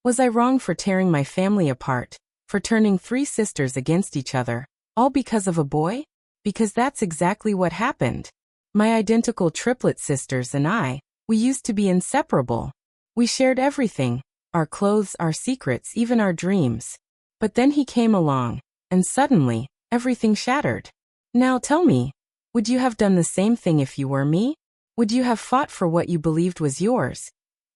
Was I wrong for tearing my family apart, for turning three sisters against each other, all because of a boy? Because that's exactly what happened. My identical triplet sisters and I, we used to be inseparable. We shared everything, our clothes, our secrets, even our dreams. But then he came along, and suddenly, everything shattered. Now tell me, would you have done the same thing if you were me? Would you have fought for what you believed was yours,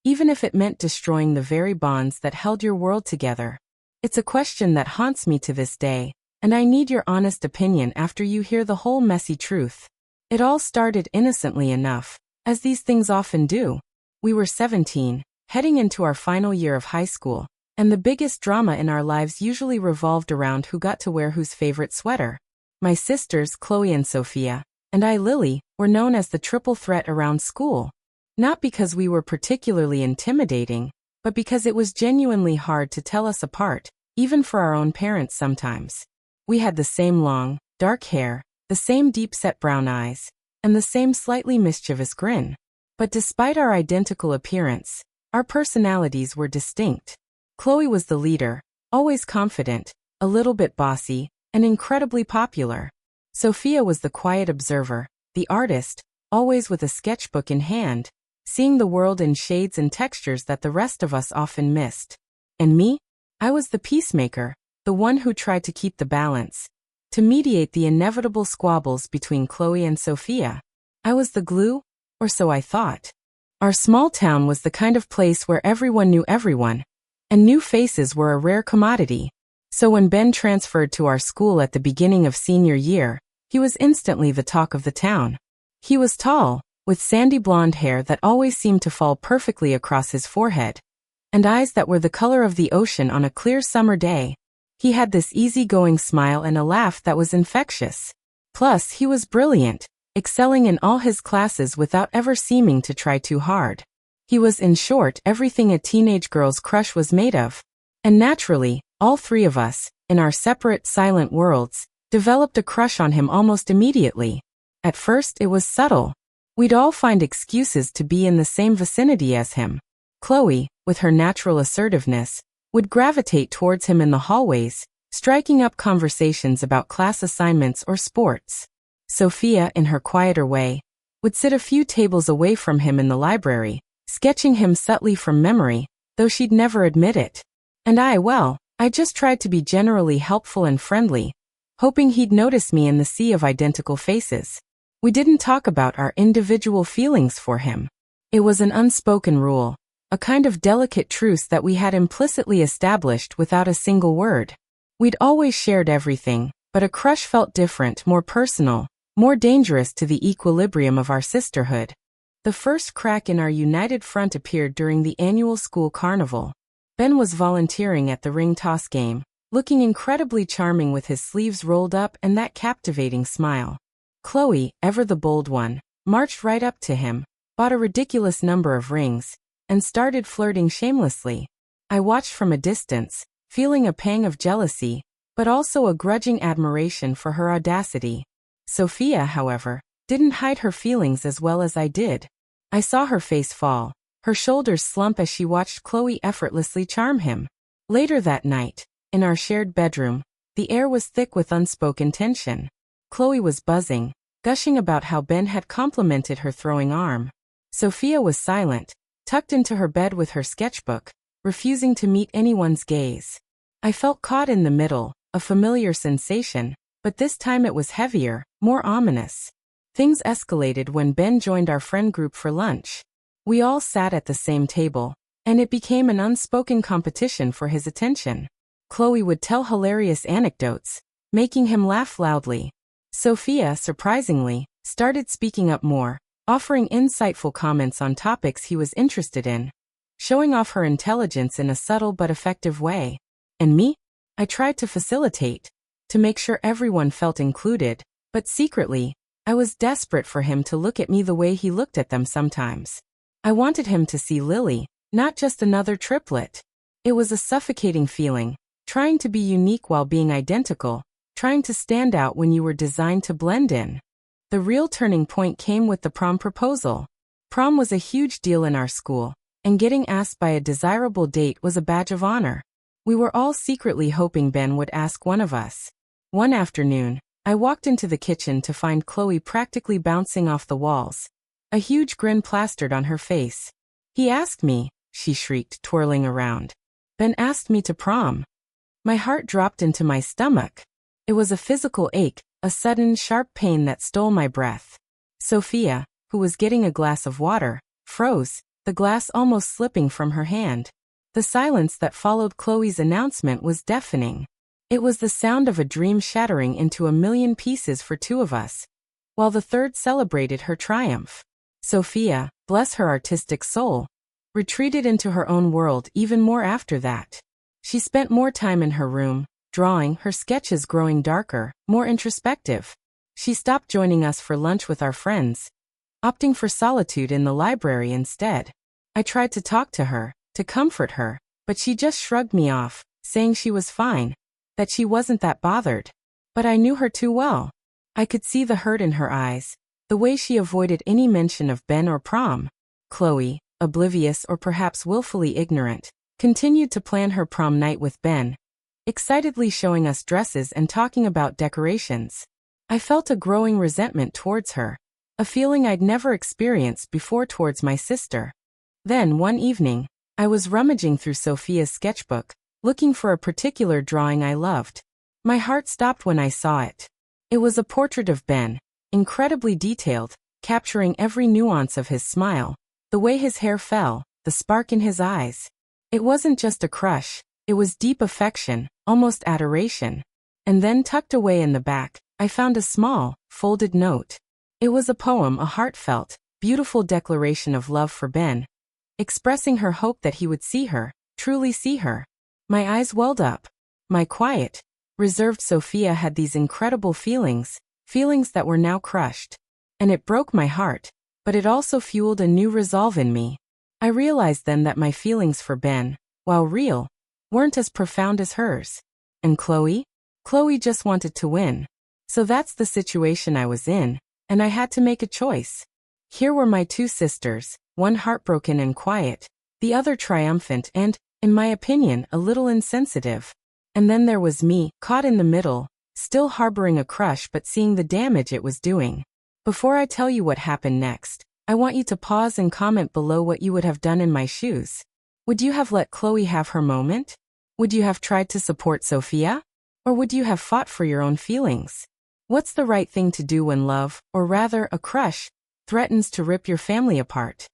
even if it meant destroying the very bonds that held your world together? It's a question that haunts me to this day, and I need your honest opinion after you hear the whole messy truth. It all started innocently enough, as these things often do. We were 17, heading into our final year of high school, and the biggest drama in our lives usually revolved around who got to wear whose favorite sweater. My sisters, Chloe and Sophia, and I, Lily, were known as the triple threat around school. Not because we were particularly intimidating, but because it was genuinely hard to tell us apart, even for our own parents sometimes. We had the same long, dark hair, the same deep-set brown eyes, and the same slightly mischievous grin. But despite our identical appearance, our personalities were distinct. Chloe was the leader, always confident, a little bit bossy, and incredibly popular. Sophia was the quiet observer, the artist, always with a sketchbook in hand, seeing the world in shades and textures that the rest of us often missed. And me? I was the peacemaker, the one who tried to keep the balance, to mediate the inevitable squabbles between Chloe and Sophia. I was the glue, or so I thought. Our small town was the kind of place where everyone knew everyone, and new faces were a rare commodity. So when Ben transferred to our school at the beginning of senior year, he was instantly the talk of the town. He was tall, with sandy blonde hair that always seemed to fall perfectly across his forehead, and eyes that were the color of the ocean on a clear summer day. He had this easygoing smile and a laugh that was infectious. Plus, he was brilliant, excelling in all his classes without ever seeming to try too hard. He was, in short, everything a teenage girl's crush was made of. And naturally, all three of us, in our separate, silent worlds, developed a crush on him almost immediately. At first, it was subtle. We'd all find excuses to be in the same vicinity as him. Chloe, with her natural assertiveness, would gravitate towards him in the hallways, striking up conversations about class assignments or sports. Sophia, in her quieter way, would sit a few tables away from him in the library, sketching him subtly from memory, though she'd never admit it. And I just tried to be generally helpful and friendly, hoping he'd notice me in the sea of identical faces. We didn't talk about our individual feelings for him. It was an unspoken rule, a kind of delicate truce that we had implicitly established without a single word. We'd always shared everything, but a crush felt different, more personal, more dangerous to the equilibrium of our sisterhood. The first crack in our united front appeared during the annual school carnival. Ben was volunteering at the ring toss game, looking incredibly charming with his sleeves rolled up and that captivating smile. Chloe, ever the bold one, marched right up to him, bought a ridiculous number of rings, and started flirting shamelessly. I watched from a distance, feeling a pang of jealousy, but also a grudging admiration for her audacity. Sophia, however, didn't hide her feelings as well as I did. I saw her face fall, her shoulders slump as she watched Chloe effortlessly charm him. Later that night, in our shared bedroom, the air was thick with unspoken tension. Chloe was buzzing, gushing about how Ben had complimented her throwing arm. Sophia was silent, tucked into her bed with her sketchbook, refusing to meet anyone's gaze. I felt caught in the middle, a familiar sensation, but this time it was heavier, more ominous. Things escalated when Ben joined our friend group for lunch. We all sat at the same table, and it became an unspoken competition for his attention. Chloe would tell hilarious anecdotes, making him laugh loudly. Sophia, surprisingly, started speaking up more, offering insightful comments on topics he was interested in, showing off her intelligence in a subtle but effective way. And me? I tried to facilitate, to make sure everyone felt included, but secretly, I was desperate for him to look at me the way he looked at them sometimes. I wanted him to see Lily, not just another triplet. It was a suffocating feeling, trying to be unique while being identical, trying to stand out when you were designed to blend in. The real turning point came with the prom proposal. Prom was a huge deal in our school, and getting asked by a desirable date was a badge of honor. We were all secretly hoping Ben would ask one of us. One afternoon, I walked into the kitchen to find Chloe practically bouncing off the walls, a huge grin plastered on her face. "He asked me," she shrieked, twirling around. "Ben asked me to prom." My heart dropped into my stomach. It was a physical ache, a sudden, sharp pain that stole my breath. Sophia, who was getting a glass of water, froze, the glass almost slipping from her hand. The silence that followed Chloe's announcement was deafening. It was the sound of a dream shattering into a million pieces for two of us, while the third celebrated her triumph. Sophia, bless her artistic soul, retreated into her own world even more after that. She spent more time in her room, drawing, her sketches growing darker, more introspective. She stopped joining us for lunch with our friends, opting for solitude in the library instead. I tried to talk to her, to comfort her, but she just shrugged me off, saying she was fine, that she wasn't that bothered. But I knew her too well. I could see the hurt in her eyes, the way she avoided any mention of Ben or prom. Chloe, oblivious or perhaps willfully ignorant, continued to plan her prom night with Ben, excitedly showing us dresses and talking about decorations. I felt a growing resentment towards her, a feeling I'd never experienced before towards my sister. Then one evening, I was rummaging through Sophia's sketchbook, looking for a particular drawing I loved. My heart stopped when I saw it. It was a portrait of Ben, incredibly detailed, capturing every nuance of his smile, the way his hair fell, the spark in his eyes. It wasn't just a crush, it was deep affection, almost adoration. And then tucked away in the back, I found a small, folded note. It was a poem, a heartfelt, beautiful declaration of love for Ben, expressing her hope that he would see her, truly see her. My eyes welled up. My quiet, reserved Sophia had these incredible feelings, feelings that were now crushed. And it broke my heart, but it also fueled a new resolve in me. I realized then that my feelings for Ben, while real, weren't as profound as hers. And Chloe? Chloe just wanted to win. So that's the situation I was in, and I had to make a choice. Here were my two sisters, one heartbroken and quiet, the other triumphant and, in my opinion, a little insensitive. And then there was me, caught in the middle, still harboring a crush but seeing the damage it was doing. Before I tell you what happened next, I want you to pause and comment below what you would have done in my shoes. Would you have let Chloe have her moment? Would you have tried to support Sophia? Or would you have fought for your own feelings? What's the right thing to do when love, or rather a crush, threatens to rip your family apart?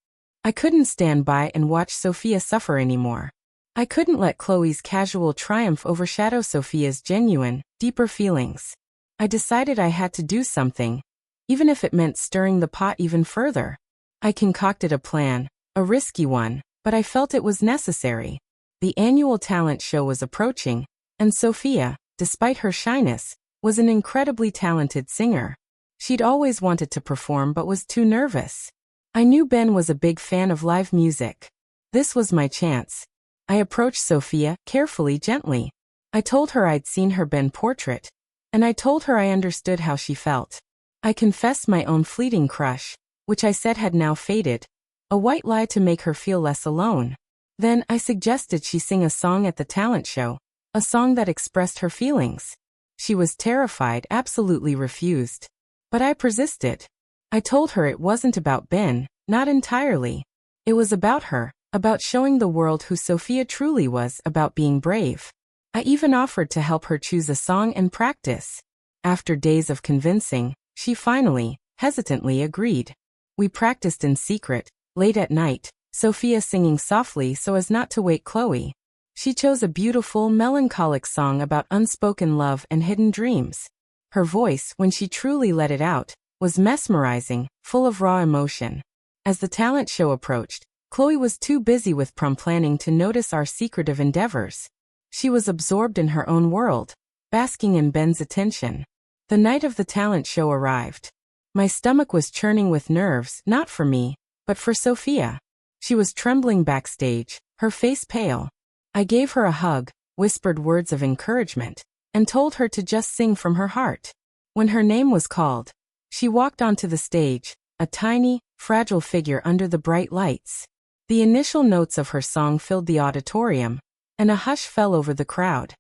I couldn't stand by and watch Sophia suffer anymore. I couldn't let Chloe's casual triumph overshadow Sophia's genuine, deeper feelings. I decided I had to do something, even if it meant stirring the pot even further. I concocted a plan, a risky one, but I felt it was necessary. The annual talent show was approaching, and Sophia, despite her shyness, was an incredibly talented singer. She'd always wanted to perform but was too nervous. I knew Ben was a big fan of live music. This was my chance. I approached Sophia, carefully, gently. I told her I'd seen her Ben portrait, and I told her I understood how she felt. I confessed my own fleeting crush, which I said had now faded, a white lie to make her feel less alone. Then I suggested she sing a song at the talent show, a song that expressed her feelings. She was terrified, absolutely refused. But I persisted. I told her it wasn't about Ben, not entirely. It was about her, about showing the world who Sophia truly was, about being brave. I even offered to help her choose a song and practice. After days of convincing, she finally, hesitantly agreed. We practiced in secret, late at night, Sophia singing softly so as not to wake Chloe. She chose a beautiful, melancholic song about unspoken love and hidden dreams. Her voice, when she truly let it out, was mesmerizing, full of raw emotion. As the talent show approached, Chloe was too busy with prom planning to notice our secretive endeavors. She was absorbed in her own world, basking in Ben's attention. The night of the talent show arrived. My stomach was churning with nerves, not for me, but for Sophia. She was trembling backstage, her face pale. I gave her a hug, whispered words of encouragement, and told her to just sing from her heart. When her name was called, she walked onto the stage, a tiny, fragile figure under the bright lights. The initial notes of her song filled the auditorium, and a hush fell over the crowd.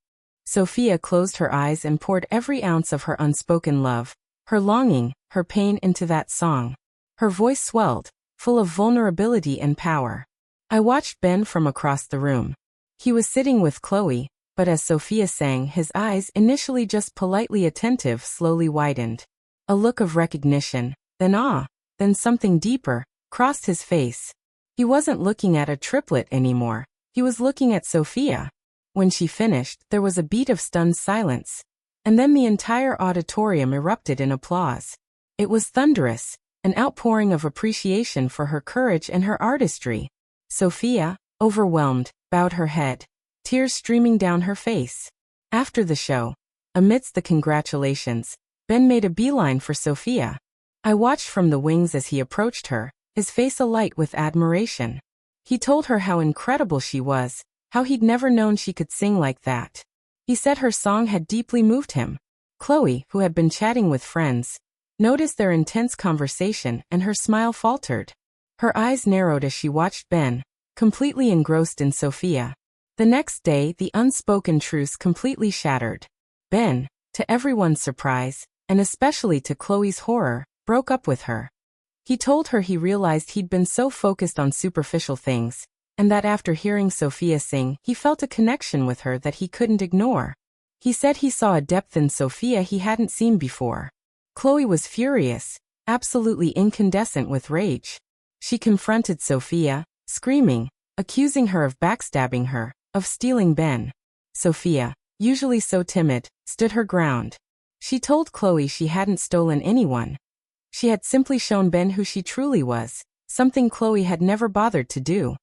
Sophia closed her eyes and poured every ounce of her unspoken love, her longing, her pain into that song. Her voice swelled, full of vulnerability and power. I watched Ben from across the room. He was sitting with Chloe, but as Sophia sang, his eyes, initially just politely attentive, slowly widened. A look of recognition, then awe, then something deeper, crossed his face. He wasn't looking at a triplet anymore. He was looking at Sophia. When she finished, there was a beat of stunned silence. And then the entire auditorium erupted in applause. It was thunderous, an outpouring of appreciation for her courage and her artistry. Sophia, overwhelmed, bowed her head, tears streaming down her face. After the show, amidst the congratulations, Ben made a beeline for Sophia. I watched from the wings as he approached her, his face alight with admiration. He told her how incredible she was, how he'd never known she could sing like that. He said her song had deeply moved him. Chloe, who had been chatting with friends, noticed their intense conversation and her smile faltered. Her eyes narrowed as she watched Ben, completely engrossed in Sophia. The next day, the unspoken truce completely shattered. Ben, to everyone's surprise, and especially to Chloe's horror, broke up with her. He told her he realized he'd been so focused on superficial things, and that after hearing Sophia sing, he felt a connection with her that he couldn't ignore. He said he saw a depth in Sophia he hadn't seen before. Chloe was furious, absolutely incandescent with rage. She confronted Sophia, screaming, accusing her of backstabbing her, of stealing Ben. Sophia, usually so timid, stood her ground. She told Chloe she hadn't stolen anyone. She had simply shown Ben who she truly was, something Chloe had never bothered to do.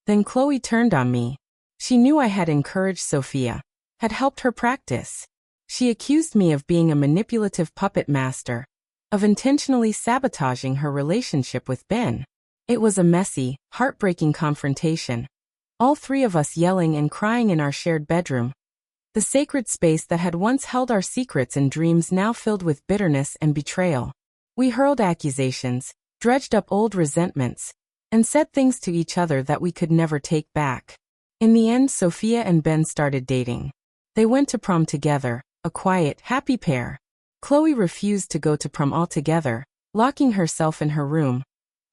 Then Chloe turned on me. She knew I had encouraged Sophia, had helped her practice. She accused me of being a manipulative puppet master, of intentionally sabotaging her relationship with Ben. It was a messy, heartbreaking confrontation. All three of us yelling and crying in our shared bedroom. The sacred space that had once held our secrets and dreams now filled with bitterness and betrayal. We hurled accusations, dredged up old resentments, and said things to each other that we could never take back. In the end, Sophia and Ben started dating. They went to prom together, a quiet, happy pair. Chloe refused to go to prom altogether, locking herself in her room,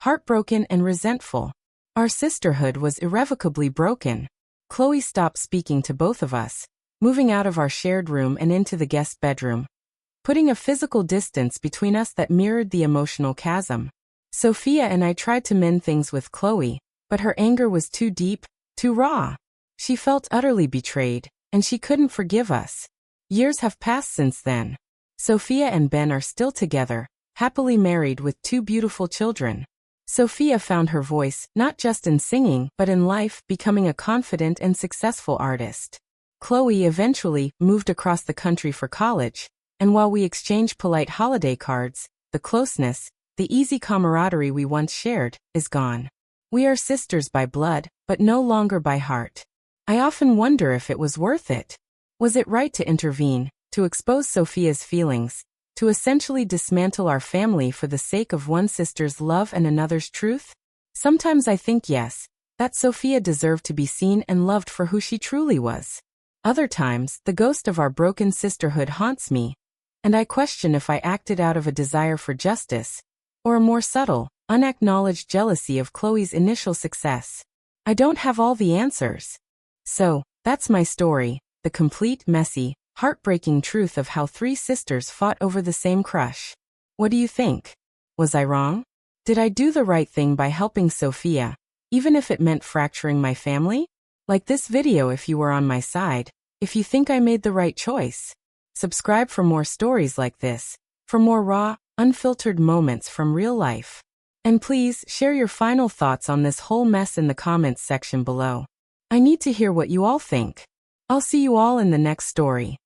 heartbroken and resentful. Our sisterhood was irrevocably broken. Chloe stopped speaking to both of us, moving out of our shared room and into the guest bedroom, putting a physical distance between us that mirrored the emotional chasm. Sophia and I tried to mend things with Chloe, but her anger was too deep, too raw. She felt utterly betrayed, and she couldn't forgive us. Years have passed since then. Sophia and Ben are still together, happily married with 2 beautiful children. Sophia found her voice, not just in singing, but in life, becoming a confident and successful artist. Chloe eventually moved across the country for college, and while we exchange polite holiday cards, the closeness, the easy camaraderie we once shared, is gone. We are sisters by blood, but no longer by heart. I often wonder if it was worth it. Was it right to intervene, to expose Sophia's feelings, to essentially dismantle our family for the sake of one sister's love and another's truth? Sometimes I think yes, that Sophia deserved to be seen and loved for who she truly was. Other times, the ghost of our broken sisterhood haunts me, and I question if I acted out of a desire for justice, or a more subtle, unacknowledged jealousy of Chloe's initial success. I don't have all the answers. So, that's my story, the complete, messy, heartbreaking truth of how 3 sisters fought over the same crush. What do you think? Was I wrong? Did I do the right thing by helping Sophia, even if it meant fracturing my family? Like this video if you were on my side, if you think I made the right choice. Subscribe for more stories like this, for more raw, unfiltered moments from real life. And please share your final thoughts on this whole mess in the comments section below. I need to hear what you all think. I'll see you all in the next story.